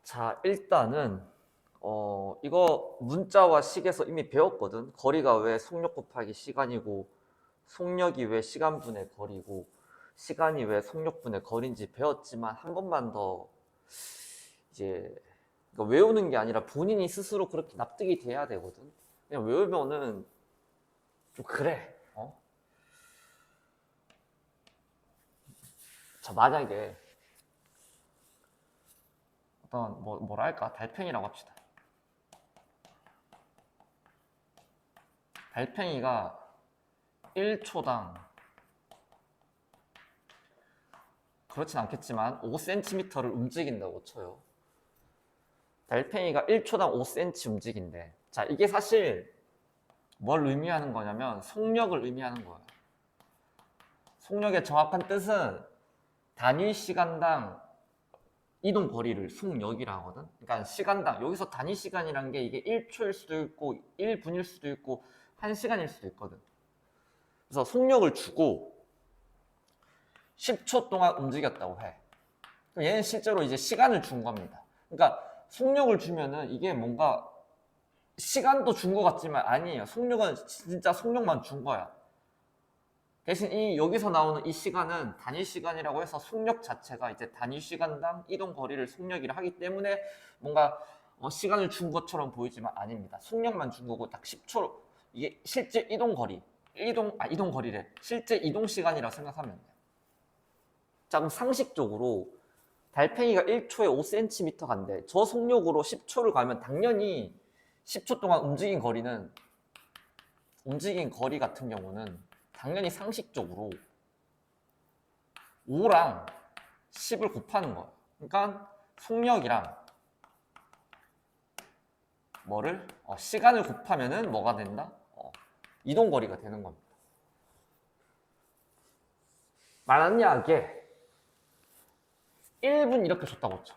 자, 일단은 이거 문자와 식에서 이미 배웠거든. 거리가 왜 속력 곱하기 시간이고 속력이 왜 시간분의 거리고 시간이 왜 속력분의 거리인지 배웠지만 한 번만 더 이제 이거 외우는 게 아니라 본인이 스스로 그렇게 납득이 돼야 되거든. 그냥 외우면은 좀 그래. 자, 만약에 어떤 뭐라 할까? 달팽이라고 합시다. 달팽이가 1초당 그렇진 않겠지만 5cm를 움직인다고 쳐요. 달팽이가 1초당 5cm 움직인대. 자, 이게 사실 뭘 의미하는 거냐면 속력을 의미하는 거야. 속력의 정확한 뜻은 단위 시간당 이동 거리를 속력이라 하거든. 그러니까 시간당, 여기서 단위 시간이란 게 이게 1초일 수도 있고 1분일 수도 있고 1시간일 수도 있거든. 그래서 속력을 주고 10초 동안 움직였다고 해. 그럼 얘는 실제로 이제 시간을 준 겁니다. 그러니까 속력을 주면은 이게 뭔가 시간도 준 것 같지만 아니에요. 속력은 진짜 속력만 준 거야. 대신 여기서 나오는 이 시간은 단위 시간이라고 해서 속력 자체가 이제 단위 시간당 이동 거리를 속력이라 하기 때문에 뭔가 시간을 준 것처럼 보이지만 아닙니다. 속력만 준 거고 딱 10초 이게 실제 이동 거리 이동 거리래. 실제 이동 시간이라고 생각하면 돼요. 자, 그럼 상식적으로 달팽이가 1초에 5cm 간대. 저 속력으로 10초를 가면 당연히 10초 동안 움직인 거리 같은 경우는 당연히 상식적으로 5랑 10을 곱하는 거야. 그러니까 속력이랑 뭐를? 시간을 곱하면은 뭐가 된다? 이동 거리가 되는 겁니다. 만약에 1분 이렇게 줬다고 쳐.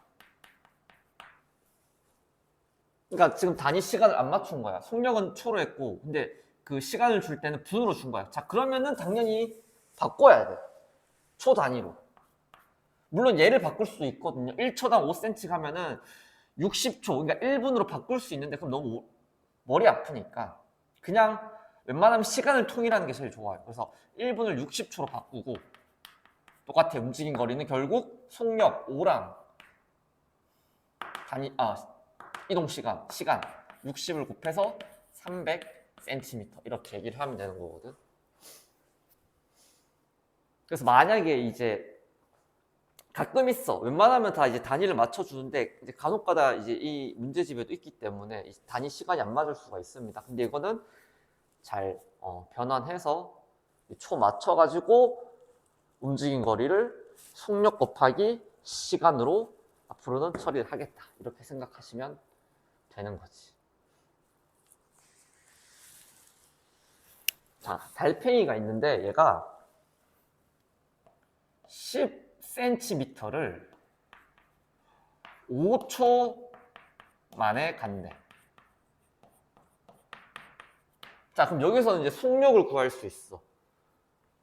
그러니까 지금 단위 시간을 안 맞춘 거야. 속력은 초로 했고, 근데 그 시간을 줄 때는 분으로 준 거야. 자, 그러면은 당연히 바꿔야 돼. 초 단위로. 물론 얘를 바꿀 수도 있거든요. 1초당 5cm 가면은 60초, 그러니까 1분으로 바꿀 수 있는데 그럼 너무 머리 아프니까 그냥 웬만하면 시간을 통일하는 게 제일 좋아요. 그래서 1분을 60초로 바꾸고 똑같아. 움직인 거리는 결국 속력 5랑 이동 시간 60을 곱해서 300cm 이렇게 얘기를 하면 되는 거거든. 그래서 만약에 이제 가끔 있어. 웬만하면 다 이제 단위를 맞춰주는데 이제 간혹가다 이제 이 문제집에도 있기 때문에 단위 시간이 안 맞을 수가 있습니다. 근데 이거는 잘 변환해서 초 맞춰가지고 움직인 거리를 속력 곱하기 시간으로 앞으로는 처리를 하겠다. 이렇게 생각하시면 되는 거지. 자, 달팽이가 있는데 얘가 10cm를 5초 만에 간대. 자, 그럼 여기서는 이제 속력을 구할 수 있어.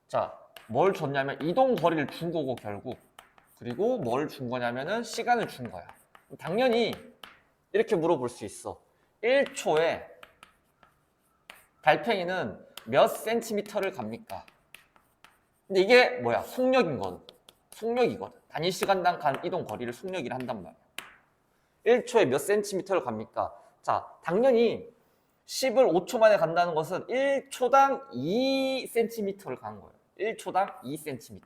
자, 뭘 줬냐면 이동 거리를 준 거고 결국. 그리고 뭘 준 거냐면은 시간을 준 거야. 당연히 이렇게 물어볼 수 있어. 1초에 달팽이는 몇 센티미터를 갑니까? 근데 이게 뭐야? 속력이거든. 단위 시간당 간 이동 거리를 속력이라 한단 말이야. 1초에 몇 센티미터를 갑니까? 자, 당연히 10을 5초 만에 간다는 것은 1초당 2cm를 가는 거예요. 1초당 2cm.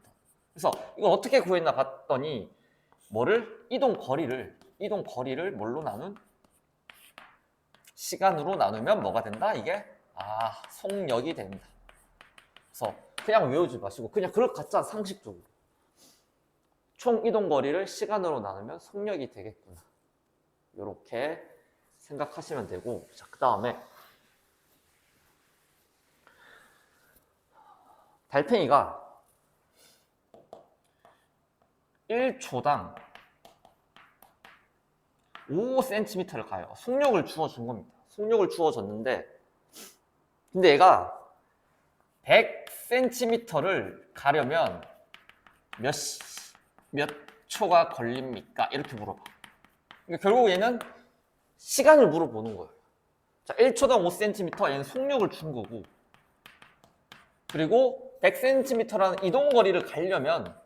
그래서 이걸 어떻게 구했나 봤더니 이동 거리를 뭘로 나눈? 시간으로 나누면 뭐가 된다? 이게 속력이 된다. 그래서 그냥 외우지 마시고 그냥 그럴 갖자 상식적으로 총 이동 거리를 시간으로 나누면 속력이 되겠구나. 이렇게 생각하시면 되고, 자, 그 다음에 달팽이가 1초당 5cm를 가요. 속력을 주어준 겁니다. 속력을 주어줬는데 근데 얘가 100cm를 가려면 몇 초가 걸립니까? 이렇게 물어봐. 그러니까 결국 얘는 시간을 물어보는 거예요. 자, 1초당 5cm 얘는 속력을 준 거고, 그리고 100cm라는 이동 거리를 가려면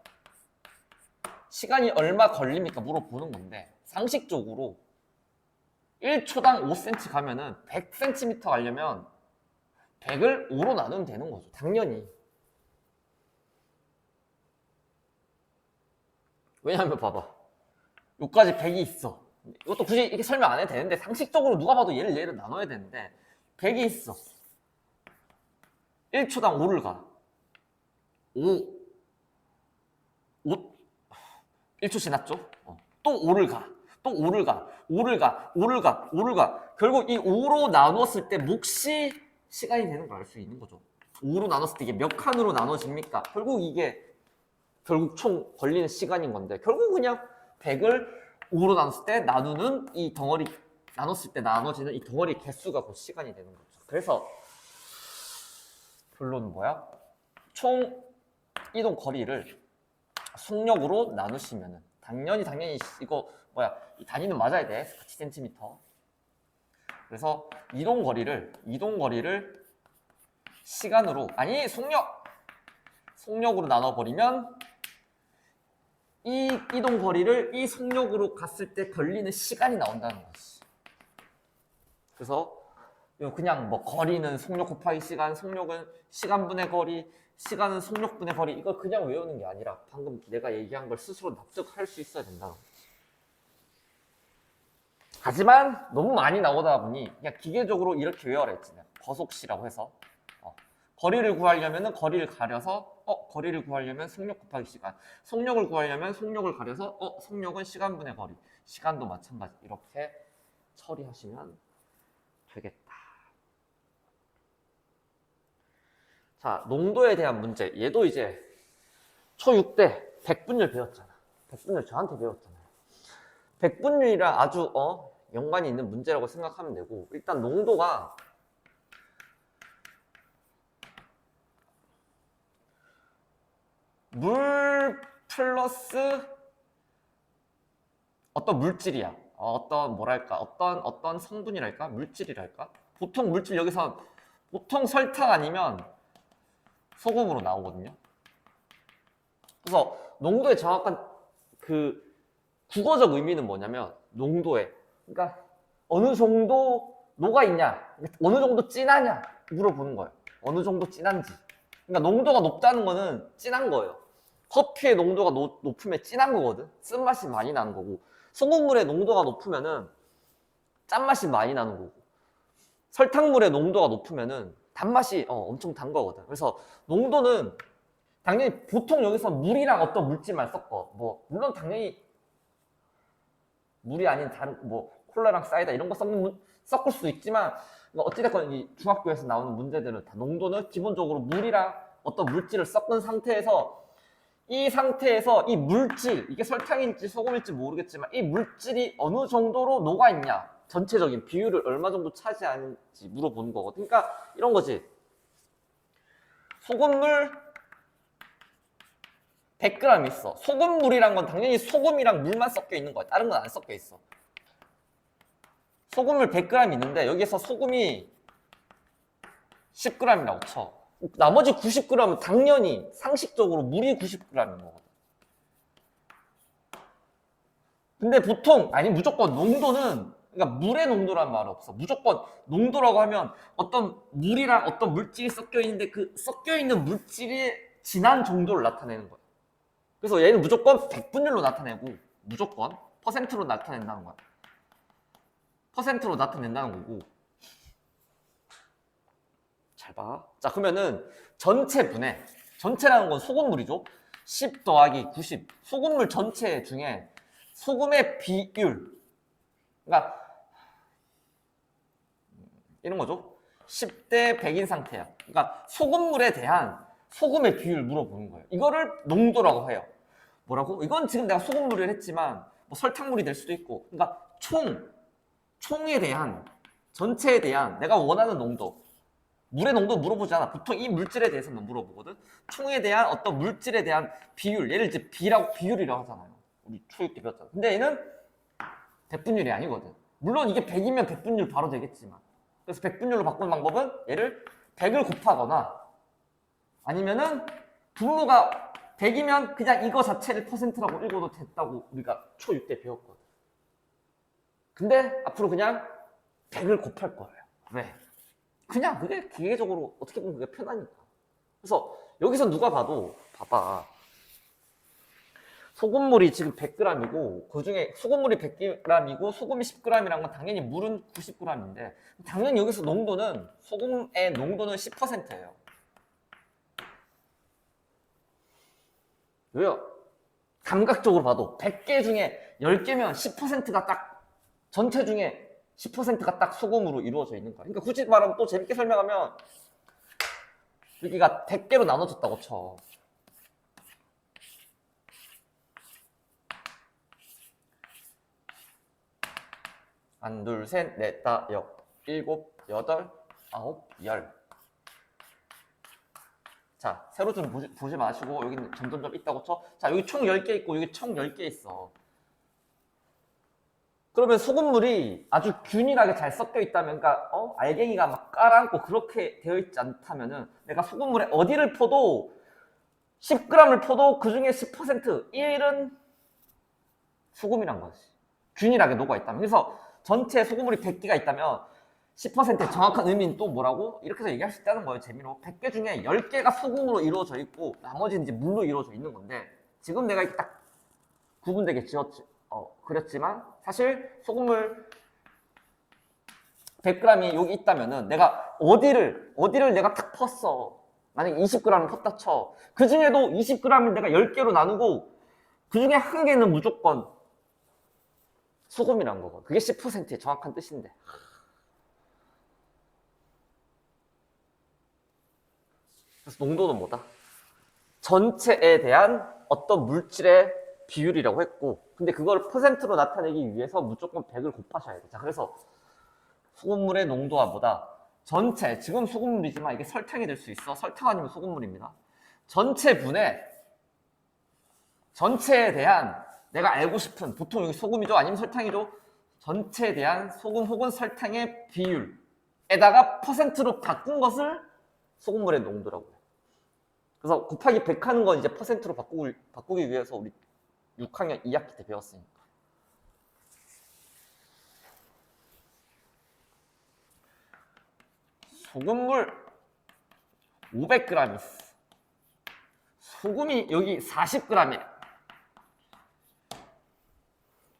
시간이 얼마 걸립니까? 물어보는 건데, 상식적으로 1초당 5cm 가면은 100cm 가려면 100을 5로 나누면 되는 거죠. 당연히. 왜냐하면 봐봐. 여기까지 100이 있어. 이것도 굳이 이렇게 설명 안 해도 되는데, 상식적으로 누가 봐도 얘를 나눠야 되는데, 100이 있어. 1초당 5를 가. 5. 1초 지났죠? 또 5를 가. 또 5를 가. 5를 가. 5를 가. 5를 가. 결국 이 5로 나눴을 때 몫이 시간이 되는 걸 알 수 있는 거죠. 5로 나눴을 때 이게 몇 칸으로 나눠집니까? 결국 총 걸리는 시간인 건데, 결국 그냥 100을 5로 나눴을 때 나누는 이 덩어리, 나눴을 때 나눠지는 이 덩어리 개수가 그 시간이 되는 거죠. 그래서 결론은 뭐야? 총 이동 거리를 속력으로 나누시면은 당연히 이거 이 단위는 맞아야 돼. 스카치 그래서 이동 거리를 시간으로, 아니 속력으로 나눠버리면 이 이동 거리를 이 속력으로 갔을 때 걸리는 시간이 나온다는 거지. 그래서 그냥 뭐 거리는 속력 곱하기 시간, 속력은 시간분의 거리, 시간은 속력분의 거리, 이걸 그냥 외우는 게 아니라 방금 내가 얘기한 걸 스스로 납득할 수 있어야 된다. 하지만 너무 많이 나오다 보니 그냥 기계적으로 이렇게 외워라 했지. 거속시라고 해서 거리를 구하려면 거리를 가려서 거리를 구하려면 속력 곱하기 시간, 속력을 구하려면 속력을 가려서 속력은 시간분의 거리, 시간도 마찬가지. 이렇게 처리하시면 되겠다. 자, 농도에 대한 문제. 얘도 이제 초6 때 백분율 배웠잖아. 백분율 저한테 배웠잖아요. 백분율이랑 아주 연관이 있는 문제라고 생각하면 되고, 일단 농도가 물 플러스 어떤 물질이야. 어떤 성분이랄까? 물질이랄까? 보통 물질 여기서 보통 설탕 아니면 소금으로 나오거든요. 그래서 농도의 정확한 그 국어적 의미는 뭐냐면 농도에, 그러니까 어느 정도 녹아 있냐, 어느 정도 진하냐 물어보는 거예요. 어느 정도 진한지. 그러니까 농도가 높다는 거는 진한 거예요. 커피의 농도가 높으면 진한 거거든. 쓴맛이 많이 나는 거고, 소금물의 농도가 높으면은 짠맛이 많이 나는 거고, 설탕물의 농도가 높으면은 단맛이 엄청 단 거거든. 그래서 농도는 당연히 보통 여기서 물이랑 어떤 물질만 섞어. 물론 당연히 물이 아닌 다른 콜라랑 사이다 이런 거 섞을 수도 있지만, 어찌됐건 이 중학교에서 나오는 문제들은 다 농도는 기본적으로 물이랑 어떤 물질을 섞은 상태에서, 이 상태에서 이 물질, 이게 설탕일지 소금일지 모르겠지만 이 물질이 어느 정도로 녹아있냐, 전체적인 비율을 얼마 정도 차지하는지 물어보는 거거든. 그러니까 이런 거지. 소금물 100g 있어. 소금물이란 건 당연히 소금이랑 물만 섞여 있는 거야. 다른 건 안 섞여 있어. 소금물 100g 있는데 여기서 소금이 10g이라고 쳐. 나머지 90g은 당연히 상식적으로 물이 90g인 거거든. 근데 무조건 농도는, 그러니까 물의 농도란 말 없어. 무조건 농도라고 하면 어떤 물이랑 어떤 물질이 섞여 있는데 그 섞여 있는 물질이 진한 정도를 나타내는 거야. 그래서 얘는 무조건 백분율로 나타내고, 무조건 퍼센트로 나타낸다는 거야. 퍼센트로 나타낸다는 거고. 잘 봐. 자, 그러면은 전체라는 건 소금물이죠. 10 더하기 90. 소금물 전체 중에 소금의 비율, 그러니까 이런 거죠. 10대 100인 상태야. 그러니까 소금물에 대한 소금의 비율 물어보는 거예요. 이거를 농도라고 해요. 뭐라고? 이건 지금 내가 소금물을 했지만 설탕물이 될 수도 있고, 그러니까 총에 대한, 전체에 대한 내가 원하는 농도, 물의 농도 물어보지 않아. 보통 이 물질에 대해서는 물어보거든. 총에 대한 어떤 물질에 대한 비율, 예를 들어 비율이라고 하잖아요. 우리 초육 때 배웠잖아. 근데 얘는 백분율이 아니거든. 물론 이게 100이면 백분율 바로 되겠지만, 그래서 백분율로 바꾸는 방법은 얘를 100을 곱하거나 아니면은 분모가 100이면 그냥 이거 자체를 퍼센트라고 읽어도 됐다고 우리가 초6 때 배웠거든. 근데 앞으로 그냥 100을 곱할 거예요. 왜? 그냥 그게 기계적으로 어떻게 보면 그게 편하니까. 그래서 여기서 누가 봐도 봐봐. 소금물이 지금 100g이고 그중에 소금물이 100g이고 소금이 10g이란 건 당연히 물은 90g인데 당연히 여기서 농도는 소금의 농도는 10%예요. 왜요? 감각적으로 봐도 100개 중에 10개면 10%가 딱 전체 중에 10%가 딱 소금으로 이루어져 있는 거야. 그러니까 굳이 말하면 또 재밌게 설명하면 여기가 100개로 나눠졌다고 쳐. 한, 둘, 셋, 넷, 다, 여, 일곱, 여덟, 아홉, 열. 자, 세로 좀 보지 마시고 여기는 점점점 있다고 쳐. 자, 여기 총 10개 있고 여기 총 10개 있어. 그러면 소금물이 아주 균일하게 잘 섞여 있다면, 그러니까 알갱이가 막 깔아앉고 그렇게 되어 있지 않다면은 내가 소금물에 어디를 퍼도 10g을 퍼도 그 중에 10% 1은 소금이란 거지. 균일하게 녹아 있다면. 그래서 전체 소금물이 100개가 있다면 10%의 정확한 의미는 또 뭐라고? 이렇게 해서 얘기할 수 있다는 거예요. 재미로. 100개 중에 10개가 소금으로 이루어져 있고 나머지는 이제 물로 이루어져 있는 건데 지금 내가 이렇게 딱 구분되게 그렸지만 사실 소금물 100g이 여기 있다면은 내가 어디를 내가 탁 펐어. 만약에 20g을 펐다 쳐. 그 중에도 20g을 내가 10개로 나누고 그 중에 한 개는 무조건 소금이란 거고. 그게 10%의 정확한 뜻인데. 그래서 농도는 뭐다? 전체에 대한 어떤 물질의 비율이라고 했고, 근데 그걸 퍼센트로 나타내기 위해서 무조건 100을 곱하셔야 돼. 자, 그래서 소금물의 농도와 뭐다? 전체, 지금 소금물이지만 이게 설탕이 될 수 있어. 설탕 아니면 소금물입니다. 전체 분의 전체에 대한 내가 알고 싶은, 보통 여기 소금이죠? 아니면 설탕이죠? 전체에 대한 소금 혹은 설탕의 비율에다가 퍼센트로 바꾼 것을 소금물의 농도라고 해요. 그래서 곱하기 100 하는 건 이제 퍼센트로 바꾸기 위해서 우리 6학년 2학기 때 배웠으니까. 소금물 500g 있어. 소금이 여기 40g이래.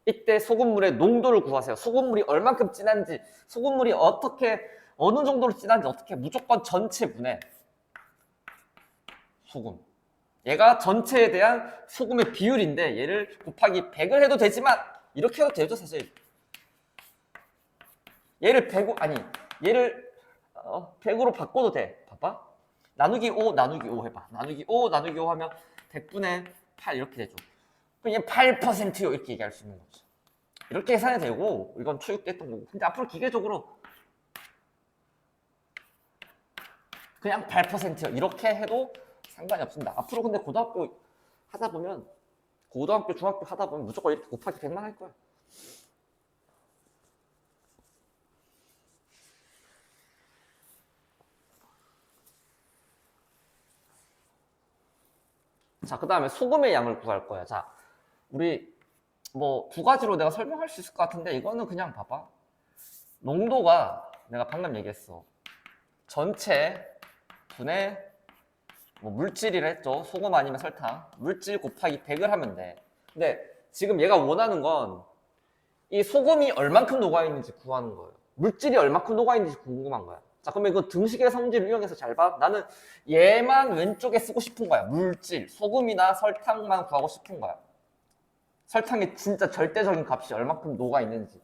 이때 소금물의 농도를 구하세요. 소금물이 얼만큼 진한지, 소금물이 어느 정도로 진한지 어떻게 무조건 전체 분해 소금. 얘가 전체에 대한 소금의 비율인데 얘를 곱하기 100을 해도 되지만 이렇게 해도 되죠 사실. 얘를 100으로 바꿔도 돼. 봐봐. 나누기 5 나누기 5 해봐. 나누기 5 나누기 5 하면 100분의 8 이렇게 되죠. 그럼 얘 8%요 이렇게 얘기할 수 있는 거죠. 이렇게 계산이 되고 이건 초육 때 했던 거고. 근데 앞으로 기계적으로 그냥 8%요 이렇게 해도 상관이 없습니다. 앞으로 근데 고등학교 하다 보면 고등학교 중학교 하다 보면 무조건 이렇게 곱하기 100만 할 거야. 자, 그 다음에 소금의 양을 구할 거야. 자, 우리 뭐 두 가지로 내가 설명할 수 있을 것 같은데 이거는 그냥 봐봐. 농도가 내가 방금 얘기했어. 전체 분의 뭐 물질이라 했죠. 소금 아니면 설탕. 물질 곱하기 100을 하면 돼. 근데 지금 얘가 원하는 건 이 소금이 얼만큼 녹아있는지 구하는 거예요. 물질이 얼만큼 녹아있는지 궁금한 거야. 자, 그러면 이거 등식의 성질을 이용해서 잘 봐. 나는 얘만 왼쪽에 쓰고 싶은 거야. 물질, 소금이나 설탕만 구하고 싶은 거야. 설탕의 진짜 절대적인 값이 얼만큼 녹아있는지.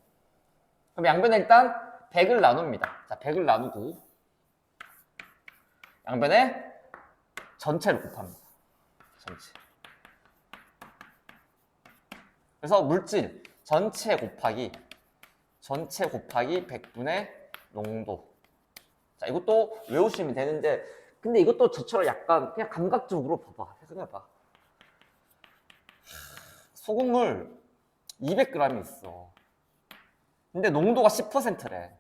그럼 양변에 일단 100을 나눕니다. 자, 100을 나누고 양변에 전체를 곱합니다. 전체. 그래서 물질 전체 곱하기 100분의 농도. 자, 이것도 외우시면 되는데 근데 이것도 저처럼 약간 그냥 감각적으로 봐봐. 생각해봐. 소금물 200g이 있어. 근데 농도가 10%래.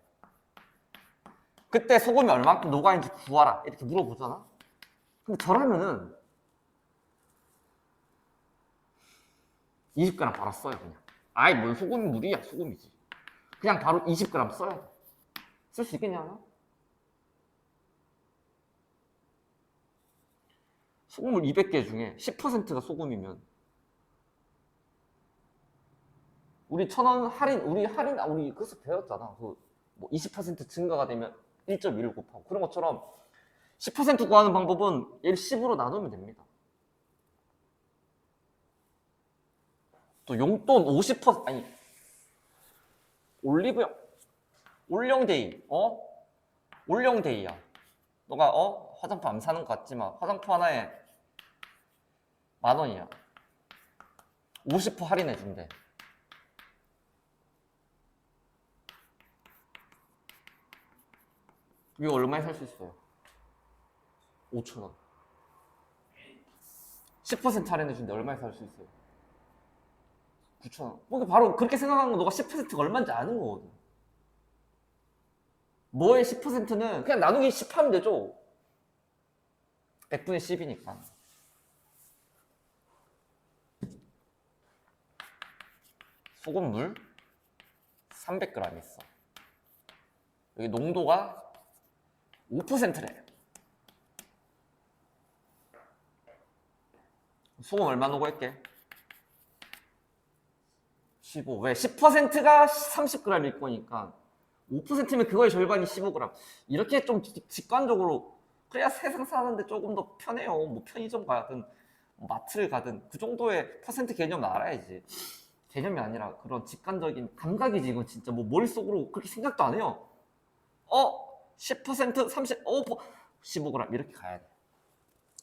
그때 소금이 얼만큼 녹아있는지 구하라 이렇게 물어보잖아. 근데 저라면은 20g 바로 써요. 그냥 아이 뭔 소금이 물이야. 소금이지. 그냥 바로 20g 써야 돼. 쓸 수 있겠냐? 소금물 200개 중에 10%가 소금이면 우리 1,000원 할인, 우리 그래서 배웠잖아. 뭐 20% 증가가 되면 1.1을 곱하고 그런 것처럼 10% 구하는 방법은 얘를 10으로 나누면 됩니다. 또 용돈 50% 아니 올리브영 올영데이 올영데이야. 너가 화장품 안 사는 것 같지만 화장품 하나에 10,000원이야. 50% 할인해 준대. 이거 얼마에 살 수 있어요? 5,000원. 10% 할인해 준대. 얼마에 살 수 있어요? 9,000원. 뭐 바로 그렇게 생각하는 거 너가 10%가 얼마인지 아는 거거든. 뭐의 10%는 그냥 나누기 10 하면 되죠. 100분의 10이니까. 소금물 300g 있어. 여기 농도가 5%래. 소금 얼마 넣고 할게? 15. 왜? 10%가 30g일 거니까 5%면 그거의 절반이 15g. 이렇게 좀 직관적으로 그래야 세상 사는데 조금 더 편해요. 뭐 편의점 가든 마트를 가든 그 정도의 퍼센트 개념을 알아야지. 개념이 아니라 그런 직관적인 감각이지. 이건 진짜 뭐 머릿속으로 그렇게 생각도 안 해요. 10% 30, 15g 이렇게 가야 돼.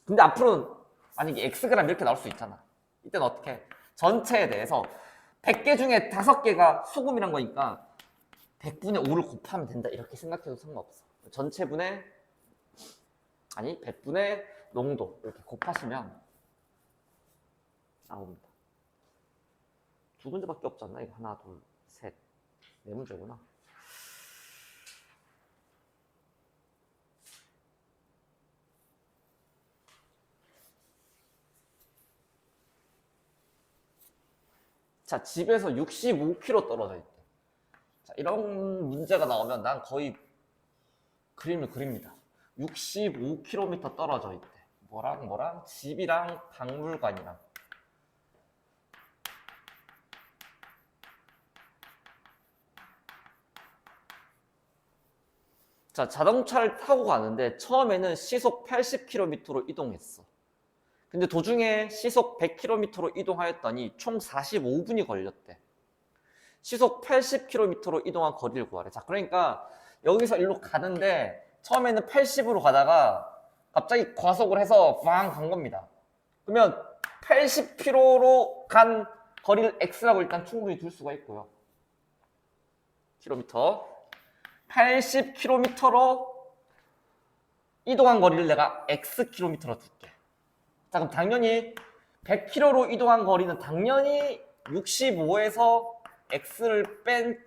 근데 앞으로는 만약에 xg 이렇게 나올 수 있잖아. 이때는 어떻게? 전체에 대해서 100개 중에 5개가 소금이란 거니까 100분의 5를 곱하면 된다 이렇게 생각해도 상관없어. 전체분의 100분의 농도 이렇게 곱하시면 나옵니다. 2문제밖에 없잖아. 이거 하나, 둘, 셋, 4문제구나. 자, 집에서 65km 떨어져 있대. 자, 이런 문제가 나오면 난 거의 그림을 그립니다. 65km 떨어져 있대. 뭐랑 집이랑 박물관이랑. 자, 자동차를 타고 가는데 처음에는 시속 80km로 이동했어. 근데 도중에 시속 100km로 이동하였더니 총 45분이 걸렸대. 시속 80km로 이동한 거리를 구하래. 자, 그러니까 여기서 일로 가는데 처음에는 80으로 가다가 갑자기 과속을 해서 빵 간 겁니다. 그러면 80km로 간 거리를 x라고 일단 충분히 둘 수가 있고요. 킬로미터 80km로 이동한 거리를 내가 xkm로 둘게. 자, 그럼 당연히 100km로 이동한 거리는 당연히 65에서 x를 뺀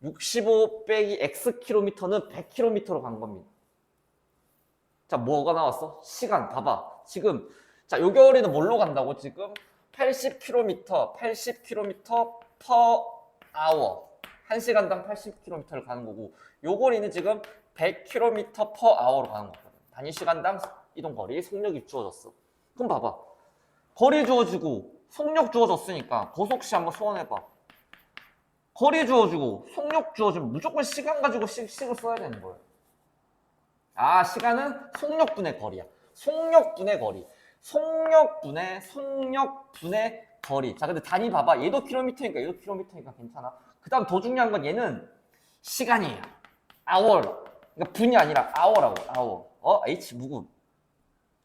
65 빼기 xkm는 100km로 간 겁니다. 자, 뭐가 나왔어? 시간 봐봐. 지금 자, 요 거리는 뭘로 간다고? 지금 80km per hour 1시간당 80km를 가는 거고 요 거리는 지금 100km per hour로 가는 거거든. 단위 시간당 이동 거리, 속력이 주어졌어. 그럼 봐봐. 거리 주어지고 속력 주어졌으니까 고속시 한번 소환해봐. 거리 주어지고 속력 주어지면 무조건 시간 가지고 식을 써야 되는 거예요. 아, 시간은 속력분의 거리야. 속력분의 거리. 속력분의 거리. 자, 근데 단위 봐봐. 얘도 킬로미터니까 얘도 킬로미터니까 괜찮아. 그 다음 더 중요한 건 얘는 시간이에요. hour. 그러니까 분이 아니라 hour라고. hour. h 무급.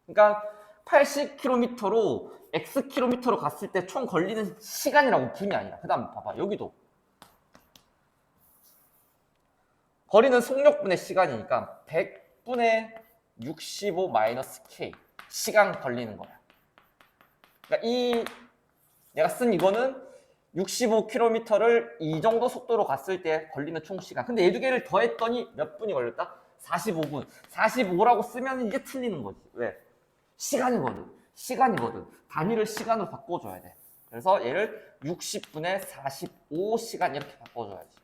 그러니까 80km로 xkm로 갔을 때 총 걸리는 시간이라고. 분이 아니라. 그 다음 봐봐. 여기도. 거리는 속력분의 시간이니까 100분의 65 마이너스 k 시간 걸리는 거야. 그러니까 내가 쓴 이거는 65km를 이 정도 속도로 갔을 때 걸리는 총 시간. 근데 얘 두 개를 더했더니 몇 분이 걸렸다? 45분. 45라고 쓰면 이제 틀리는 거지. 왜? 시간이거든. 시간이거든. 단위를 시간으로 바꿔줘야 돼. 그래서 얘를 60분에 45시간 이렇게 바꿔줘야지.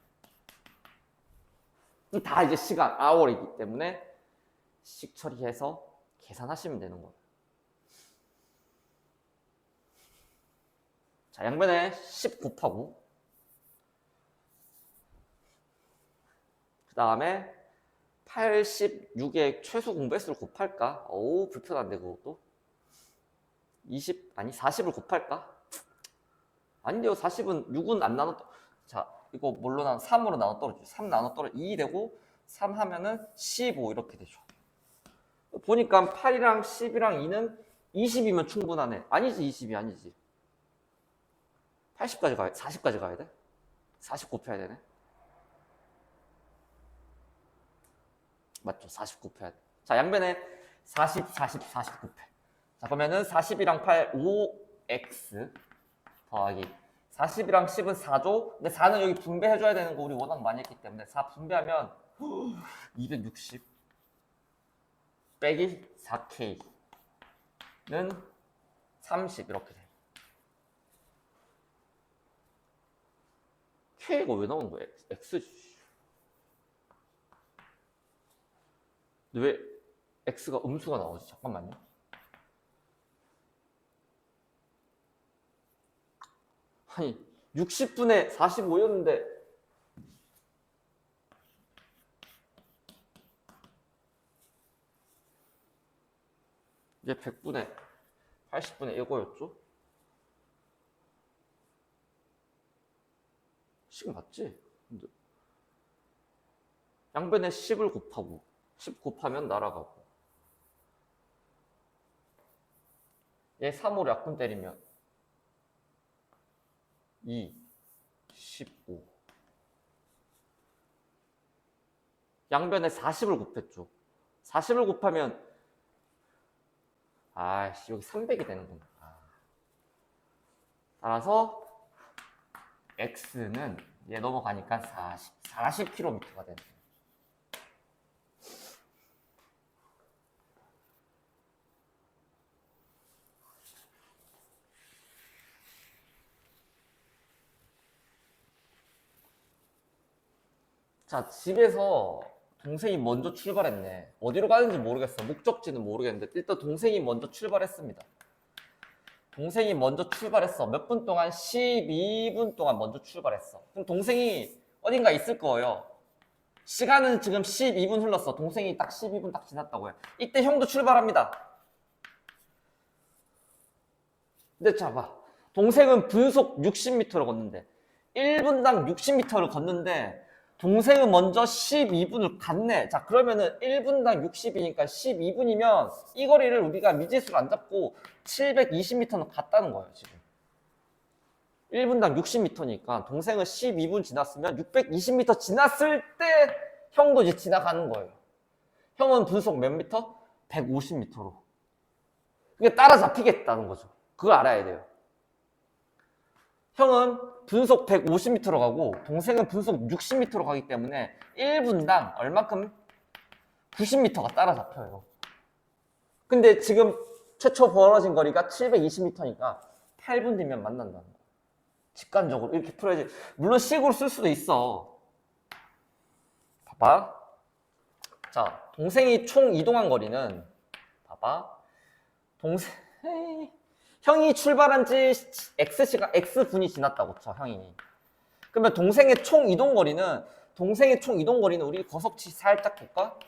다 이제 시간, hour이기 때문에 식 처리해서 계산하시면 되는 거예요. 자, 양변에 10 곱하고 그 다음에 86의 최소 공배수를 곱할까? 어우, 불편한데 그것도. 20, 아니 40을 곱할까? 아닌데요. 40은 6은 안 나눠. 자, 이거 뭘로 나눠? 3으로 나눠 떨어지죠. 3 나눠 떨어져 2 되고 3 하면은 15 이렇게 되죠. 보니까 8이랑 10이랑 2는 20이면 충분하네. 아니지, 20이 아니지. 80까지 가야 돼. 40까지 가야 돼. 40 곱해야 되네. 맞죠? 40 곱해야 돼. 자, 양변에 40, 40, 40 곱해. 자, 그러면은 40이랑 8, 5x 더하기 40이랑 10은 4죠? 근데 4는 여기 분배해줘야 되는 거 우리 워낙 많이 했기 때문에 4 분배하면 260 빼기 4k는 30 이렇게 돼. k가 왜 나오는 거야? x지. 근데 왜 x가 음수가 나오지? 잠깐만요. 아니 60분에 45였는데 이제 100분에 80분에 이거였죠? 식 맞지? 근데 양변에 10을 곱하고 10 곱하면 날아가고 얘 3으로 약분 때리면 2, 15 양변에 40을 곱했죠. 40을 곱하면 아씨 여기 300이 되는구나. 따라서 x는 얘 넘어가니까 40km가 되네. 자, 집에서 동생이 먼저 출발했네. 어디로 가는지 모르겠어. 목적지는 모르겠는데 일단 동생이 먼저 출발했습니다. 동생이 먼저 출발했어. 몇 분 동안? 12분 동안 먼저 출발했어. 그럼 동생이 어딘가 있을 거예요. 시간은 지금 12분 흘렀어. 동생이 딱 12분 딱 지났다고요. 이때 형도 출발합니다. 근데 자 봐. 동생은 분속 60m를 걷는데 1분당 60m를 걷는데 동생은 먼저 12분을 갔네. 자, 그러면은 1분당 60이니까 12분이면 이 거리를 우리가 미지수를 안 잡고 720m는 갔다는 거예요, 지금. 1분당 60m니까 동생은 12분 지났으면 620m 지났을 때 형도 이제 지나가는 거예요. 형은 분속 몇 미터? 150m로. 그게 따라잡히겠다는 거죠. 그걸 알아야 돼요. 형은 분속 150m로 가고 동생은 분속 60m로 가기 때문에 1분당 얼마큼? 90m가 따라잡혀요. 근데 지금 최초 벌어진 거리가 720m니까 8분 뒤면 만난다는 거야. 직관적으로 이렇게 풀어야지. 물론 식으로 쓸 수도 있어. 봐봐. 자, 동생이 총 이동한 거리는 봐봐. 형이 출발한 지 X분이 지났다고 쳐, 형이. 그러면 동생의 총 이동 거리는 우리 거석치 살짝 볼까?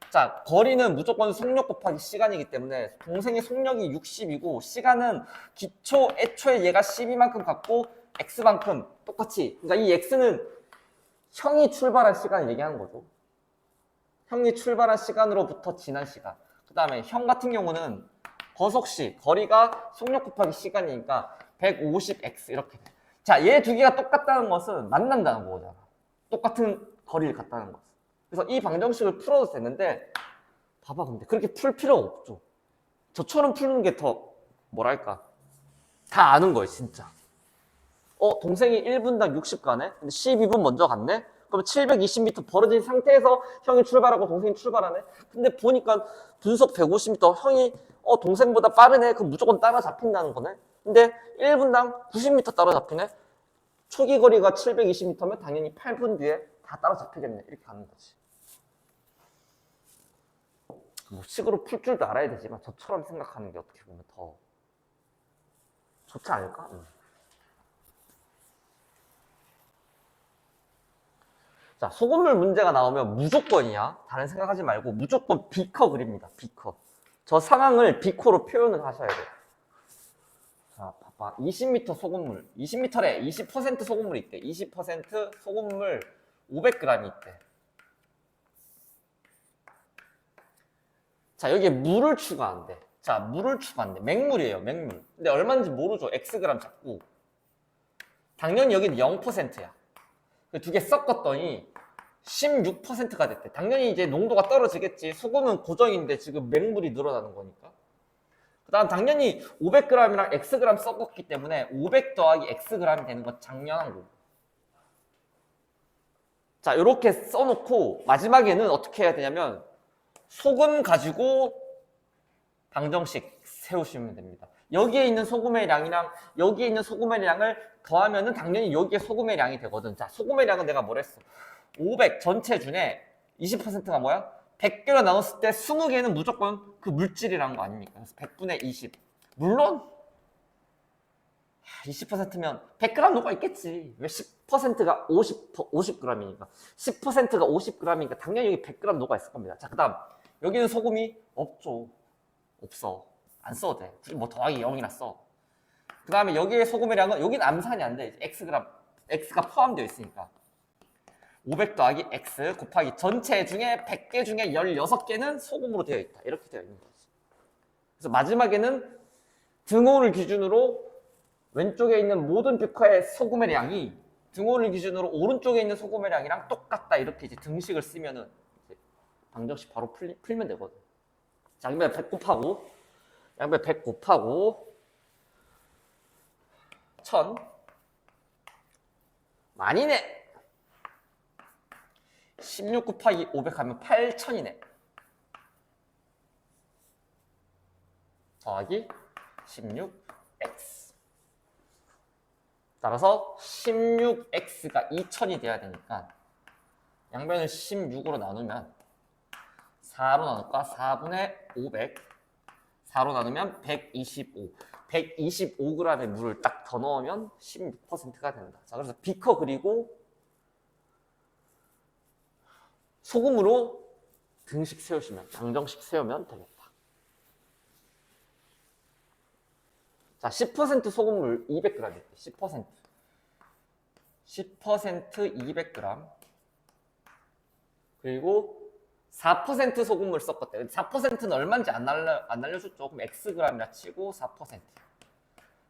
자, 거리는 무조건 속력 곱하기 시간이기 때문에 동생의 속력이 60이고 시간은 애초에 얘가 12만큼 갖고 X만큼 똑같이. 그러니까 이 X는 형이 출발한 시간을 얘기하는 거죠. 형이 출발한 시간으로부터 지난 시간. 그 다음에 형 같은 경우는 거속시, 거리가 속력 곱하기 시간이니까 150x 이렇게 돼. 자, 얘 두 개가 똑같다는 것은 만난다는 거잖아. 똑같은 거리를 갔다는 것은. 그래서 이 방정식을 풀어도 되는데 봐봐, 근데 그렇게 풀 필요가 없죠. 저처럼 푸는 게 더 뭐랄까 다 아는 거예요, 진짜. 동생이 1분당 60 가네? 근데 12분 먼저 갔네? 그럼 720m 벌어진 상태에서 형이 출발하고 동생이 출발하네? 근데 보니까 분속 150m 형이 동생보다 빠르네? 그럼 무조건 따라잡힌다는 거네? 근데 1분당 90m 따라잡히네? 초기 거리가 720m면 당연히 8분 뒤에 다 따라잡히겠네. 이렇게 가는 거지. 뭐 식으로 풀 줄도 알아야 되지만 저처럼 생각하는 게 어떻게 보면 더 좋지 않을까? 자, 소금물 문제가 나오면 무조건이야. 다른 생각하지 말고 무조건 비커 그립니다. 비커. 저 상황을 비커로 표현을 하셔야 돼요. 자, 봐봐. 20m 소금물. 20m래. 20% 소금물이 있대. 20% 소금물 500g이 있대. 자, 여기에 물을 추가한대. 자, 물을 추가한대. 맹물이에요, 맹물. 근데 얼마인지 모르죠. Xg 잡고. 당연히 여기는 0%야. 두 개 섞었더니 16%가 됐대. 당연히 이제 농도가 떨어지겠지. 소금은 고정인데 지금 맹물이 늘어나는 거니까. 그 다음 당연히 500g이랑 Xg 섞었기 때문에 500 더하기 Xg이 되는 건 당연한 거고. 자, 이렇게 써놓고 마지막에는 어떻게 해야 되냐면 소금 가지고 방정식 세우시면 됩니다. 여기에 있는 소금의 양이랑 여기에 있는 소금의 양을 더하면은 당연히 여기에 소금의 양이 되거든. 자, 소금의 양은 내가 뭐랬어? 500 전체 중에 20%가 뭐야? 100개로 나눴을 때 20개는 무조건 그 물질이라는 거 아닙니까? 그래서 100분의 20. 물론 20%면 100g 녹아 있겠지. 왜 10%가 50g이니까. 10%가 50g이니까 당연히 여기 100g 녹아 있을 겁니다. 자, 그 다음 여기는 소금이 없죠. 없어. 안 써도 돼. 굳이 뭐 더하기 0이나 써. 그 다음에 여기의 소금의 양은 여기는 암산이 안 돼. X가 포함되어 있으니까. 500 더하기 X 곱하기 전체 중에 100개 중에 16개는 소금으로 되어 있다. 이렇게 되어 있는 거지. 그래서 마지막에는 등호를 기준으로 왼쪽에 있는 모든 뷰커의 소금의 양이 등호를 기준으로 오른쪽에 있는 소금의 양이랑 똑같다. 이렇게 이제 등식을 쓰면은 이제 방정식 바로 풀면 되거든. 자, 양변 100 곱하고 양변 100 곱하고 1000 많이네. 16 곱하기 500 하면 8000이네. 더하기 16x. 따라서 16x가 2000이 돼야 되니까 양변을 16으로 나누면 4로 나눌까? 4분의 500. 4로 나누면 125. 125g의 물을 딱 더 넣으면 16%가 된다. 자, 그래서 비커 그리고 소금으로 등식 세우시면, 방정식 세우면 되겠다. 자, 10% 소금물 200g 있대. 10%. 10% 200g. 그리고 4% 소금물 섞었대. 4%는 얼마인지 안 알려줬죠. 그럼 Xg이라 치고 4%.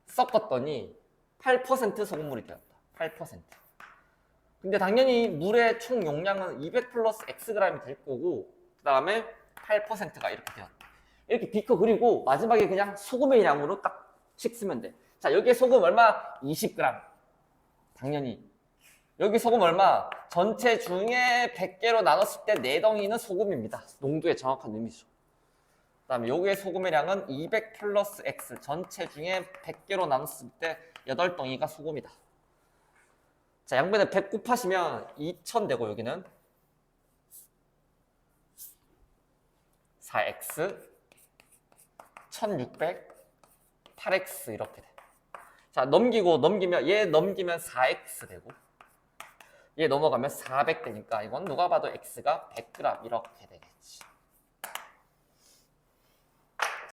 섞었더니 8% 소금물이 되었다. 8%. 근데 당연히 물의 총 용량은 200 플러스 Xg이 될 거고, 그 다음에 8%가 이렇게 되었다. 이렇게 비커 그리고 마지막에 그냥 소금의 양으로 딱씩 쓰면 돼. 자, 여기에 소금 얼마? 20g. 당연히. 여기 소금 얼마? 전체 중에 100개로 나눴을 때 4덩이는 소금입니다. 농도의 정확한 의미죠. 그 다음에 여기에 소금의 양은 200 플러스 X. 전체 중에 100개로 나눴을 때 8덩이가 소금이다. 자, 양변에 100 곱하시면 2000 되고 여기는 4x 1600 8x 이렇게 돼. 자, 넘기면 얘 넘기면 4x 되고 얘 넘어가면 400 되니까 이건 누가 봐도 x가 100g 이렇게 되겠지.